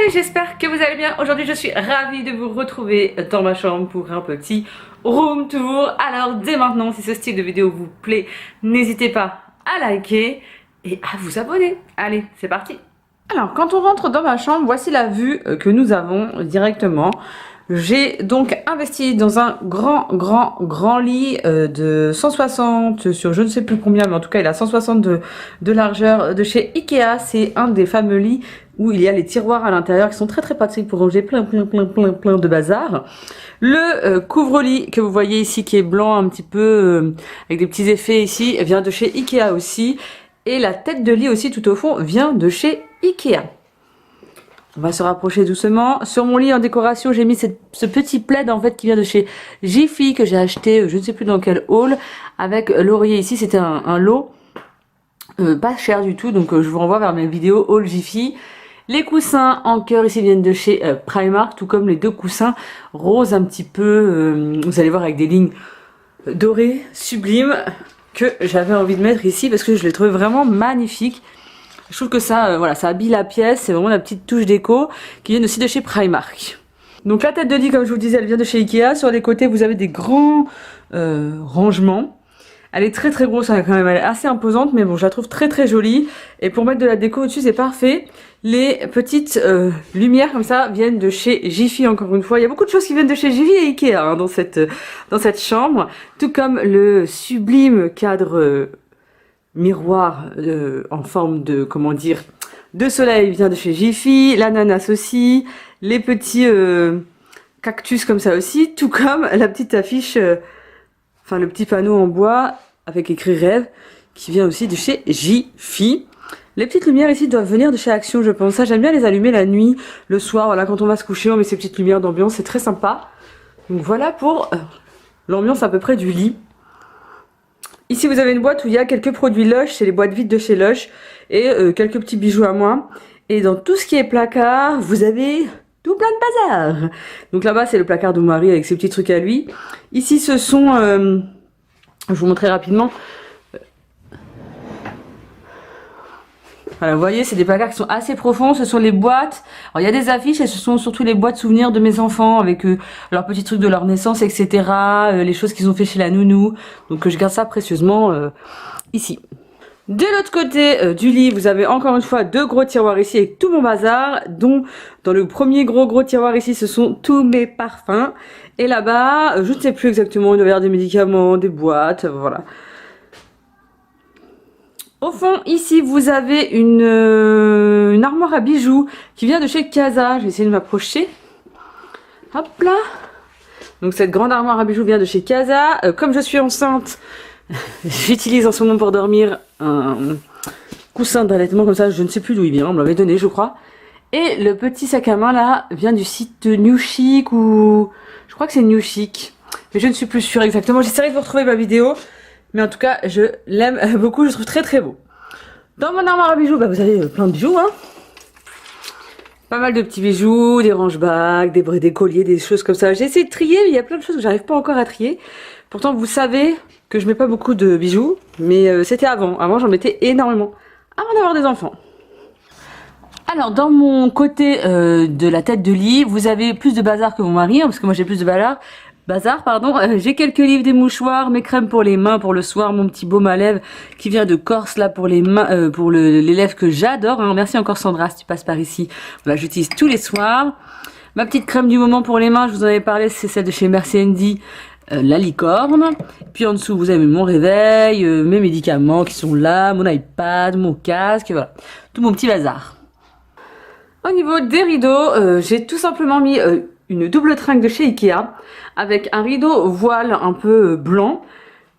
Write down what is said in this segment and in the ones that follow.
j'espère que vous allez bien. Aujourd'hui je suis ravie de vous retrouver dans ma chambre pour un petit room tour. Alors dès maintenant, si ce style de vidéo vous plaît, n'hésitez pas à liker et à vous abonner. Allez, c'est parti. Alors quand on rentre dans ma chambre, voici la vue que nous avons directement. J'ai donc investi dans un grand lit de 160 sur je ne sais plus combien, mais en tout cas il a 160 de largeur de chez Ikea. C'est un des fameux lits où il y a les tiroirs à l'intérieur qui sont très pratiques pour ranger plein de bazar. Le couvre-lit que vous voyez ici qui est blanc un petit peu avec des petits effets ici vient de chez Ikea aussi. Et la tête de lit aussi tout au fond vient de chez Ikea. On va se rapprocher doucement. Sur mon lit en décoration, j'ai mis ce petit plaid en fait qui vient de chez Jiffy que j'ai acheté, je ne sais plus dans quel haul, avec l'oreiller ici. C'était un lot pas cher du tout, donc je vous renvoie vers mes vidéos haul Jiffy. Les coussins en cœur ici viennent de chez Primark, tout comme les deux coussins roses un petit peu, vous allez voir avec des lignes dorées, sublimes, que j'avais envie de mettre ici parce que je les trouvais vraiment magnifiques. Je trouve que ça, voilà, ça habille la pièce, c'est vraiment la petite touche déco qui vient aussi de chez Primark. Donc la tête de lit, comme je vous le disais, elle vient de chez Ikea. Sur les côtés, vous avez des grands rangements. Elle est très grosse, hein, quand même, elle est assez imposante, mais bon, je la trouve très jolie. Et pour mettre de la déco au-dessus, c'est parfait. Les petites lumières comme ça viennent de chez Jiffy, encore une fois. Il y a beaucoup de choses qui viennent de chez Jiffy et Ikea hein, dans cette chambre. Tout comme le sublime cadre miroir en forme de, comment dire, de soleil vient de chez Jiffy, l'ananas aussi, les petits cactus comme ça aussi, tout comme la petite affiche, enfin le petit panneau en bois avec écrit rêve qui vient aussi de chez Jiffy. Les petites lumières ici doivent venir de chez Action, je pense. Ça, j'aime bien les allumer la nuit, le soir, voilà, quand on va se coucher, on met ces petites lumières d'ambiance, c'est très sympa. Donc voilà pour l'ambiance à peu près du lit. Ici vous avez une boîte où il y a quelques produits Lush, c'est les boîtes vides de chez Lush et quelques petits bijoux à moi. Et dans tout ce qui est placard, vous avez tout plein de bazar. Donc là-bas c'est le placard de mon mari avec ses petits trucs à lui. Ici ce sont, je vous montrerai rapidement. Voilà, vous voyez, c'est des placards qui sont assez profonds, ce sont les boîtes. Alors il y a des affiches et ce sont surtout les boîtes souvenirs de mes enfants avec leurs petits trucs de leur naissance, etc. Les choses qu'ils ont fait chez la nounou. Donc je garde ça précieusement ici. De l'autre côté du lit, vous avez encore une fois deux gros tiroirs ici avec tout mon bazar, dont dans le premier gros tiroir ici, ce sont tous mes parfums. Et là-bas, je ne sais plus exactement, il doit y avoir des médicaments, des boîtes, voilà. Au fond, ici, vous avez une armoire à bijoux qui vient de chez Casa. Je vais essayer de m'approcher. Hop là. Donc cette grande armoire à bijoux vient de chez Casa. Comme je suis enceinte, j'utilise en ce moment pour dormir un coussin d'allaitement comme ça. Je ne sais plus d'où il vient, on me l'avait donné, je crois. Et le petit sac à main là vient du site New Chic ou... Je crois que c'est New Chic. Mais je ne suis plus sûre exactement. J'essaierai de vous retrouver ma vidéo. Mais en tout cas, je l'aime beaucoup, je le trouve très beau. Dans mon armoire à bijoux, bah, vous avez plein de bijoux. Hein. Pas mal de petits bijoux, des range-bagues, des colliers, des choses comme ça. J'ai essayé de trier, mais il y a plein de choses que j'arrive pas encore à trier. Pourtant, vous savez que je mets pas beaucoup de bijoux. Mais c'était avant. Avant, j'en mettais énormément. Avant d'avoir des enfants. Alors, dans mon côté de la tête de lit, vous avez plus de bazar que mon mari. Hein, parce que moi, j'ai plus de bazar, pardon. J'ai quelques livres, des mouchoirs, mes crèmes pour les mains pour le soir, mon petit baume à lèvres qui vient de Corse là pour les mains, pour les lèvres que j'adore. Hein. Merci encore Sandra si tu passes par ici. Voilà, j'utilise tous les soirs. Ma petite crème du moment pour les mains, je vous en avais parlé, c'est celle de chez Merci Andy, la licorne. Puis en dessous vous avez mon réveil, mes médicaments qui sont là, mon iPad, mon casque, voilà, tout mon petit bazar. Au niveau des rideaux, j'ai tout simplement mis une double tringle de chez Ikea avec un rideau voile un peu blanc,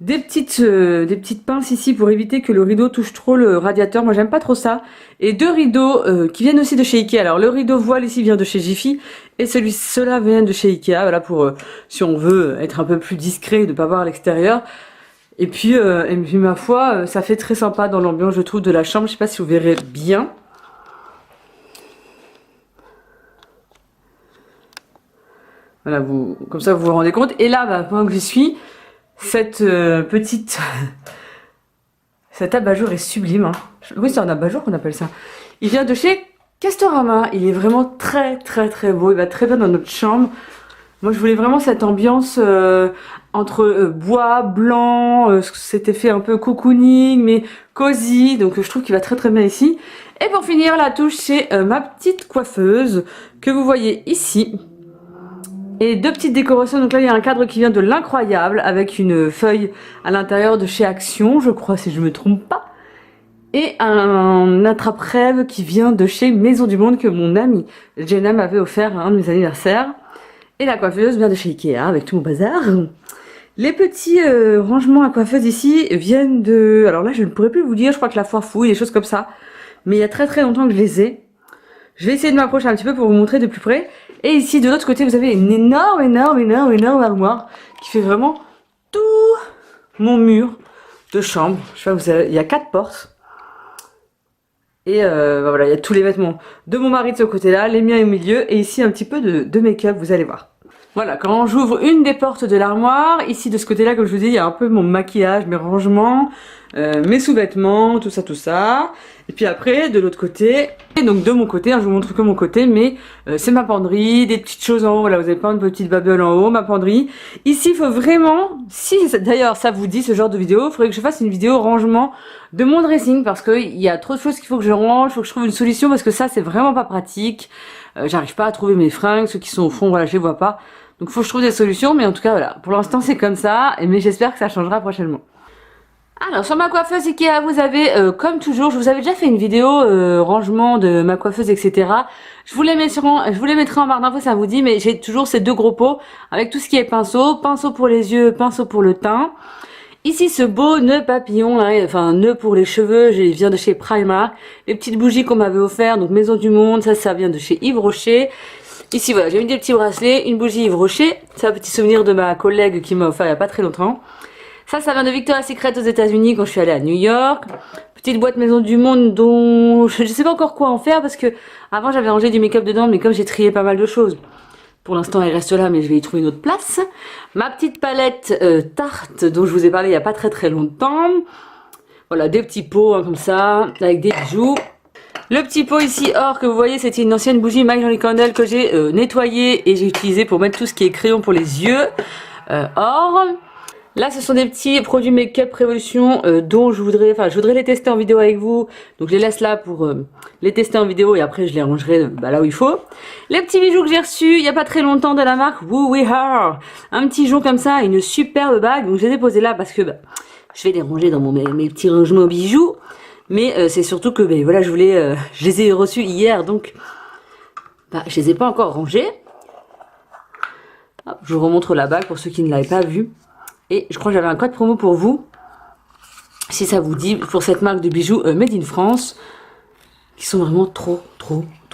des petites pinces ici pour éviter que le rideau touche trop le radiateur, moi j'aime pas trop ça, et deux rideaux qui viennent aussi de chez Ikea. Alors le rideau voile ici vient de chez Jiffy et cela vient de chez Ikea, voilà, pour si on veut être un peu plus discret et de pas voir à l'extérieur. Et puis ma foi, ça fait très sympa dans l'ambiance je trouve de la chambre, je sais pas si vous verrez bien. Voilà, comme ça vous vous rendez compte. Et là, bah, pendant que j'y suis, cet abat-jour est sublime. Hein. Oui, c'est un abat-jour qu'on appelle ça. Il vient de chez Castorama, il est vraiment très beau, il va très bien dans notre chambre. Moi je voulais vraiment cette ambiance entre bois, blanc, cet effet un peu cocooning mais cosy, donc je trouve qu'il va très bien ici. Et pour finir, la touche c'est ma petite coiffeuse que vous voyez ici. Et deux petites décorations, donc là il y a un cadre qui vient de l'Incroyable avec une feuille à l'intérieur de chez Action, je crois si je me trompe pas. Et un attrape-rêve qui vient de chez Maison du Monde que mon amie Jenna m'avait offert à un de mes anniversaires. Et la coiffeuse vient de chez Ikea avec tout mon bazar. Les petits rangements à coiffeuse ici viennent de... Alors là je ne pourrais plus vous dire, je crois que la foire fouille, des choses comme ça. Mais il y a très longtemps que je les ai. Je vais essayer de m'approcher un petit peu pour vous montrer de plus près. Et ici de l'autre côté vous avez une énorme armoire qui fait vraiment tout mon mur de chambre. Je sais pas, vous savez, il y a 4 portes. Et bah voilà, il y a tous les vêtements de mon mari de ce côté-là, les miens au milieu, et ici un petit peu de make-up, vous allez voir. Voilà, quand j'ouvre une des portes de l'armoire, ici de ce côté-là, comme je vous dis, il y a un peu mon maquillage, mes rangements, mes sous-vêtements, tout ça. Et puis après, de l'autre côté, et donc de mon côté, hein, je vous montre que mon côté, mais c'est ma penderie, des petites choses en haut, voilà, vous avez plein de petites babioles en haut, ma penderie. Ici, il faut vraiment, si d'ailleurs ça vous dit ce genre de vidéo, il faudrait que je fasse une vidéo rangement de mon dressing, parce qu'il y a trop de choses qu'il faut que je range, il faut que je trouve une solution, parce que ça, c'est vraiment pas pratique. J'arrive pas à trouver mes fringues, ceux qui sont au fond, voilà, je les vois pas. Donc faut que je trouve des solutions, mais en tout cas voilà, pour l'instant c'est comme ça, mais j'espère que ça changera prochainement. Alors sur ma coiffeuse Ikea, vous avez comme toujours, je vous avais déjà fait une vidéo rangement de ma coiffeuse, etc. Je vous les mettrai en barre d'infos, ça vous dit, mais j'ai toujours ces deux gros pots avec tout ce qui est pinceau pour les yeux, pinceau pour le teint. Ici ce beau nœud papillon, là, enfin nœud pour les cheveux, il vient de chez Primark. Les petites bougies qu'on m'avait offert, donc Maison du Monde, ça vient de chez Yves Rocher. Ici voilà, j'ai mis des petits bracelets, une bougie Yves Rocher, c'est un petit souvenir de ma collègue qui m'a offert il n'y a pas très longtemps. Ça vient de Victoria's Secret aux États-Unis quand je suis allée à New York. Petite boîte Maison du Monde dont je ne sais pas encore quoi en faire parce que avant j'avais rangé du make-up dedans, mais comme j'ai trié pas mal de choses, pour l'instant elle reste là, mais je vais y trouver une autre place. Ma petite palette Tarte dont je vous ai parlé il n'y a pas très longtemps. Voilà, des petits pots hein, comme ça, avec des bijoux. Le petit pot ici or que vous voyez, c'était une ancienne bougie Mike Johnny Candle que j'ai nettoyée et j'ai utilisé pour mettre tout ce qui est crayon pour les yeux or. Là ce sont des petits produits make-up Révolution dont je voudrais les tester en vidéo avec vous. Donc je les laisse là pour les tester en vidéo et après je les rangerai là où il faut. Les petits bijoux que j'ai reçus il n'y a pas très longtemps de la marque Woo We Are. Un petit jonc comme ça, une superbe bague. Donc je les ai posés là parce que je vais les ranger dans mes petits rangements bijoux. Mais c'est surtout que voilà, je les ai reçus hier, donc je les ai pas encore rangés. Hop, je vous remontre la bague pour ceux qui ne l'avaient pas vue. Et je crois que j'avais un code promo pour vous, si ça vous dit, pour cette marque de bijoux Made in France, qui sont vraiment trop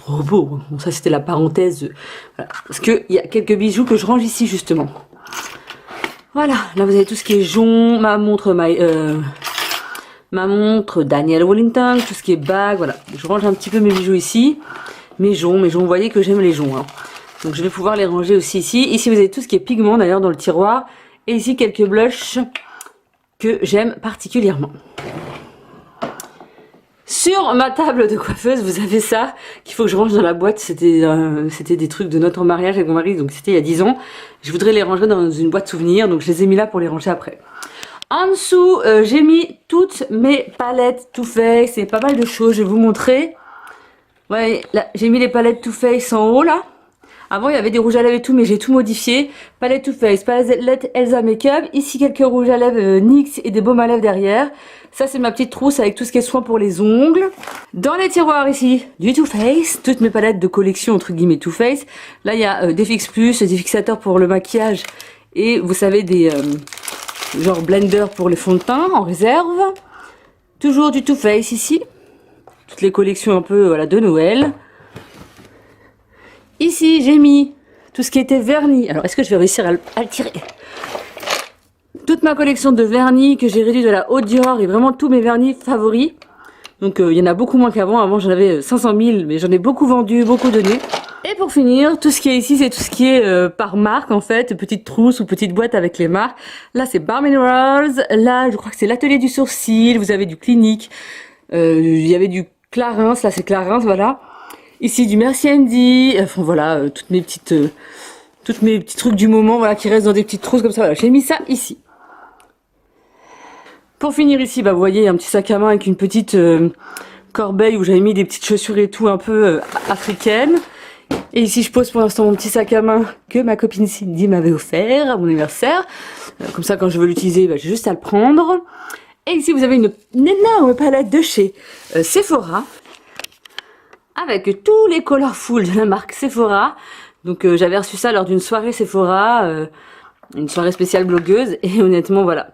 beaux. Bon, ça c'était la parenthèse, voilà, parce qu'il y a quelques bijoux que je range ici justement. Voilà, là vous avez tout ce qui est jonc, ma montre Daniel Wellington, tout ce qui est bague, voilà. Je range un petit peu mes bijoux ici. Mes joncs, vous voyez que j'aime les joncs. Hein. Donc je vais pouvoir les ranger aussi ici. Ici vous avez tout ce qui est pigment d'ailleurs dans le tiroir. Et ici quelques blushs que j'aime particulièrement. Sur ma table de coiffeuse, vous avez ça qu'il faut que je range dans la boîte. C'était des trucs de notre mariage avec mon mari, donc c'était il y a 10 ans. Je voudrais les ranger dans une boîte souvenir, donc je les ai mis là pour les ranger après. En dessous, j'ai mis toutes mes palettes Too Faced, c'est pas mal de choses, je vais vous montrer. Ouais, là, j'ai mis les palettes Too Faced en haut, là. Avant, il y avait des rouges à lèvres et tout, mais j'ai tout modifié. Palette Too Faced, palette Elsa Makeup. Ici, quelques rouges à lèvres NYX et des baumes à lèvres derrière. Ça, c'est ma petite trousse avec tout ce qui est soin pour les ongles. Dans les tiroirs, ici, du Too Faced. Toutes mes palettes de collection, entre guillemets, Too Faced. Là, il y a des Fix Plus, des fixateurs pour le maquillage. Et vous savez, des... genre blender pour les fonds de teint en réserve. Toujours du Too Faced ici. Toutes les collections un peu voilà, de Noël. Ici j'ai mis tout ce qui était vernis. Alors est-ce que je vais réussir à le tirer? Toute ma collection de vernis que j'ai réduit de la Haute Dior et vraiment tous mes vernis favoris. Donc il y en a beaucoup moins qu'avant. Avant j'en avais 500 000 mais j'en ai beaucoup vendu, beaucoup donné. Et pour finir, tout ce qui est ici, c'est tout ce qui est par marque en fait, petite trousse ou petite boîte avec les marques. Là c'est Bare Minerals, là je crois que c'est l'atelier du sourcil, vous avez du Clinique, il y avait du Clarins, là c'est Clarins, voilà. Ici du Merci Andy, enfin voilà, toutes mes petits trucs du moment, voilà, qui restent dans des petites trousses comme ça. Voilà, j'ai mis ça ici. Pour finir ici, bah vous voyez un petit sac à main avec une petite corbeille où j'avais mis des petites chaussures et tout un peu africaines. Et ici je pose pour l'instant mon petit sac à main que ma copine Cindy m'avait offert à mon anniversaire. Comme ça quand je veux l'utiliser, bah, j'ai juste à le prendre. Et ici vous avez une énorme palette de chez Sephora. Avec tous les colorful de la marque Sephora. Donc j'avais reçu ça lors d'une soirée Sephora, une soirée spéciale blogueuse. Et honnêtement voilà.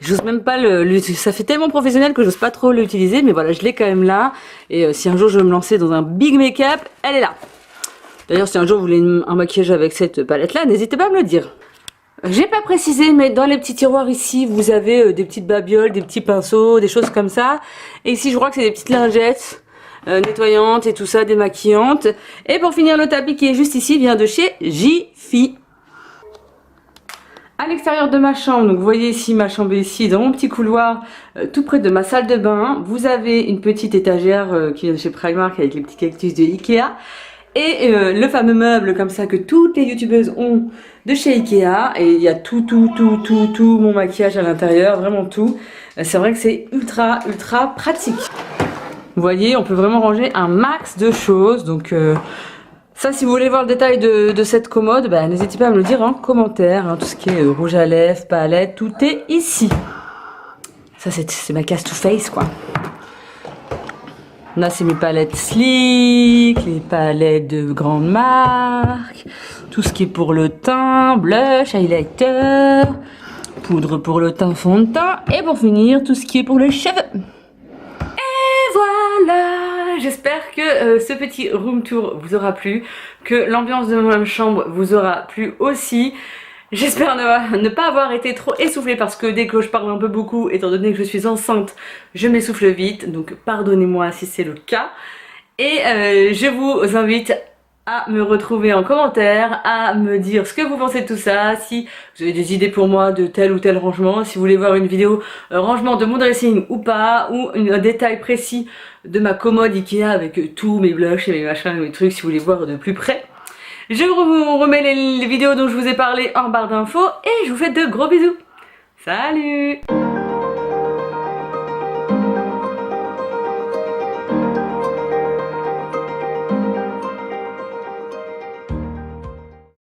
J'ose même pas ça fait tellement professionnel que j'ose pas trop l'utiliser, mais voilà, je l'ai quand même là. Et si un jour je veux me lancer dans un big make-up, elle est là. D'ailleurs, si un jour vous voulez un maquillage avec cette palette-là, n'hésitez pas à me le dire. J'ai pas précisé, mais dans les petits tiroirs ici, vous avez des petites babioles, des petits pinceaux, des choses comme ça. Et ici, je crois que c'est des petites lingettes nettoyantes et tout ça, démaquillantes. Et pour finir, le tapis qui est juste ici vient de chez Jiffy. À l'extérieur de ma chambre, donc vous voyez ici ma chambre est ici dans mon petit couloir tout près de ma salle de bain. Vous avez une petite étagère qui vient de chez Primark avec les petits cactus de Ikea. Et le fameux meuble comme ça que toutes les youtubeuses ont de chez Ikea. Et il y a tout mon maquillage à l'intérieur, vraiment tout. C'est vrai que c'est ultra pratique. Vous voyez, on peut vraiment ranger un max de choses. Donc ça, si vous voulez voir le détail de cette commode, bah, n'hésitez pas à me le dire en commentaire. Hein, tout ce qui est rouge à lèvres, palette, tout est ici. Ça, c'est ma case to face, quoi. Là, c'est mes palettes Sleek, les palettes de grande marque, tout ce qui est pour le teint, blush, highlighter, poudre pour le teint, fond de teint, et pour finir, tout ce qui est pour les cheveux. Et voilà, j'espère que ce petit room tour vous aura plu, que l'ambiance de ma chambre vous aura plu aussi. J'espère ne pas avoir été trop essoufflée parce que dès que je parle un peu beaucoup, étant donné que je suis enceinte, je m'essouffle vite. Donc pardonnez-moi si c'est le cas. Et je vous invite à me retrouver en commentaire, à me dire ce que vous pensez de tout ça, si vous avez des idées pour moi de tel ou tel rangement, si vous voulez voir une vidéo rangement de mon dressing ou pas, ou un détail précis de ma commode Ikea avec tous mes blushs et mes machins et mes trucs si vous voulez voir de plus près. Je vous remets les vidéos dont je vous ai parlé en barre d'infos et je vous fais de gros bisous. Salut!